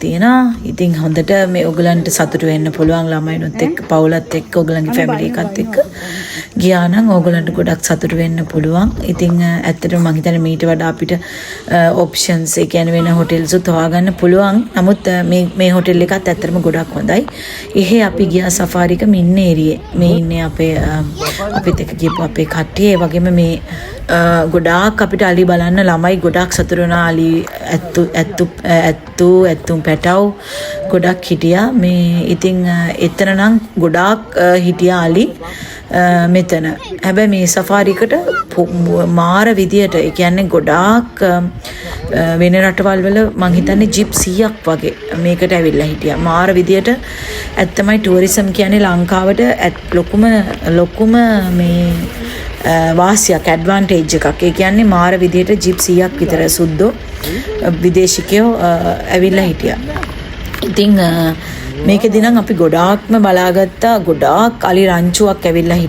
තියෙනවා. ඉතින් හොඳට මේ ඔයගලන්ට සතුටු වෙන්න පුළුවන් ළමයිනුත් එක්ක පවුලත් එක්ක ඔයගලන්ගේ ෆැමිලි එකත් එක්ක ගියා නම් ඔයගලන්ට ගොඩක් සතුටු වෙන්න පුළුවන්. ඉතින් ඇත්තටම මම හිතන්නේ මීට වඩා අපිට ඔප්ෂන්ස් ඒ කියන්නේ වෙන හොටෙල්ස් උත් හොයාගන්න පුළුවන්. නමුත් මේ හොටෙල් එකත් ඇත්තටම ගොඩක් හොඳයි. එහෙ අපි ගියා සෆාරි එක මින්න ඒරියේ. මේ ඉන්නේ අපිත් එක්ක ගියපු අපේ කට්ටිය. ඒ වගේම මේ ගොඩාක් අපිට අලි බලන්න ළමයි ගොඩක් සතුටු වුණා. අලි ඇත්තුම් පැටව් ගොඩක් හිටියා. මේ ඉතින් එතන නම් ගොඩාක් හිටියා අලි මෙතන. හැබැයි මේ සෆාරි එකට මාර විදියට ඒ කියන්නේ ගොඩාක් වෙන රටවල් වල මං හිතන්නේ ජිප් 100ක් වගේ මේකට ඇවිල්ලා හිටියා. මාර විදියට ඇත්තමයි ටුවරිසම් කියන්නේ ලංකාවට ලොකුම මේ වාසියක් ඇඩ්වාන්ටේජ් එකක්. ඒ කියන්නේ මාර විදියට ජිප් 100ක් විතර සුද්දෝ විදේශිකයෝ ඇවිල්ලා හිටියා. ඉතින් මේකෙදී නම් අපි ගොඩාක්ම බලාගත්තා. ගොඩාක් අලි රංචුවක් ඇවිල්ලා හිටියා.